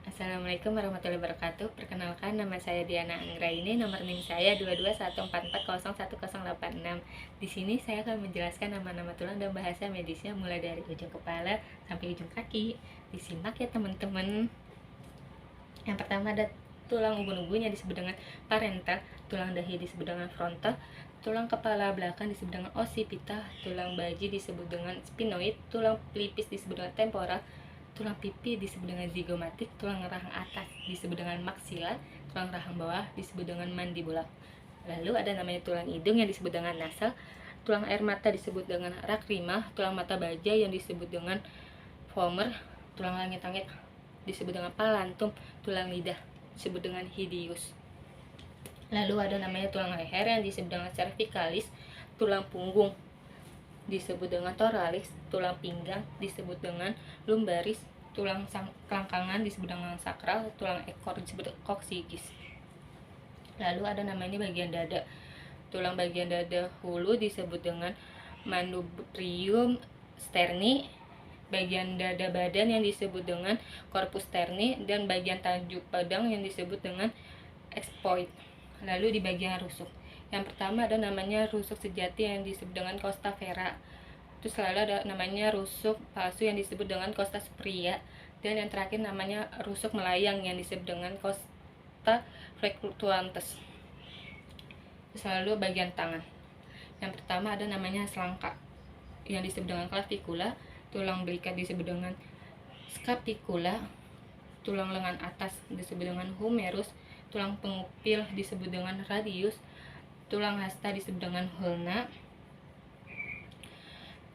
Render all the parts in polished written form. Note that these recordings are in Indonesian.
Assalamualaikum warahmatullahi wabarakatuh. Perkenalkan, nama saya Diana Anggraini, nomor NIM saya 22144011086. Di sini saya akan menjelaskan nama-nama tulang dan bahasa medisnya mulai dari ujung kepala sampai ujung kaki. Disimak ya teman-teman. Yang pertama ada tulang ubun-ubun yang disebut dengan parental, tulang dahi disebut dengan frontal, tulang kepala belakang disebut dengan occipita, tulang baji disebut dengan sphenoid, tulang pelipis disebut dengan temporal, tulang pipi disebut dengan zigomatik, tulang rahang atas disebut dengan maxilla, tulang rahang bawah disebut dengan mandibula. Lalu ada namanya tulang hidung yang disebut dengan nasal, tulang air mata disebut dengan lacrima, tulang mata baja yang disebut dengan vomer, tulang langit-langit disebut dengan palantum, tulang lidah disebut dengan hidius. Lalu ada namanya tulang leher yang disebut dengan cervicalis, tulang punggung disebut dengan thoralis, tulang pinggang disebut dengan lumbaris, tulang kelangkangan disebut dengan sakral, tulang ekor disebut coccygeus. Lalu ada namanya bagian dada. Tulang bagian dada hulu disebut dengan manubrium sterni, bagian dada badan yang disebut dengan corpus sterni, dan bagian tajuk padang yang disebut dengan expoid. Lalu di bagian rusuk, yang pertama ada namanya rusuk sejati yang disebut dengan costa vera. Terus selalu ada namanya rusuk palsu yang disebut dengan costa spria, dan yang terakhir namanya rusuk melayang yang disebut dengan costa fluctuantes. Selalu bagian tangan, yang pertama ada namanya selangka yang disebut dengan clavicula, tulang belikat disebut dengan scapula, tulang lengan atas disebut dengan humerus, tulang pengupil disebut dengan radius, tulang hasta disebut dengan ulna,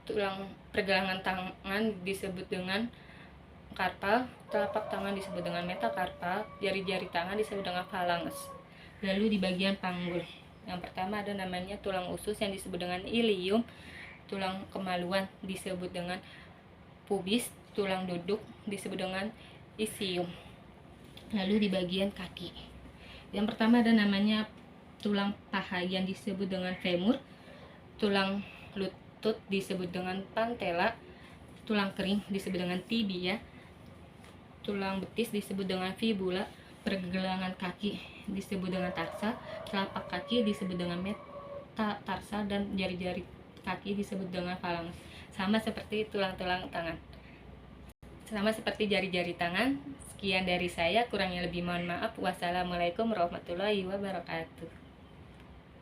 tulang pergelangan tangan disebut dengan karpal, telapak tangan disebut dengan metakarpal, jari-jari tangan disebut dengan phalanges. Lalu di bagian panggul, yang pertama ada namanya tulang usus yang disebut dengan ilium, tulang kemaluan disebut dengan pubis, tulang duduk disebut dengan isium. Lalu di bagian kaki, yang pertama ada namanya tulang paha yang disebut dengan femur, tulang lutut disebut dengan patella, tulang kering disebut dengan tibia, tulang betis disebut dengan fibula, pergelangan kaki disebut dengan tarsa, telapak kaki disebut dengan metatarsa, dan jari-jari kaki disebut dengan phalanges. Sama seperti tulang-tulang tangan, sama seperti jari-jari tangan. Sekian dari saya, kurangnya lebih mohon maaf. Wassalamualaikum warahmatullahi wabarakatuh.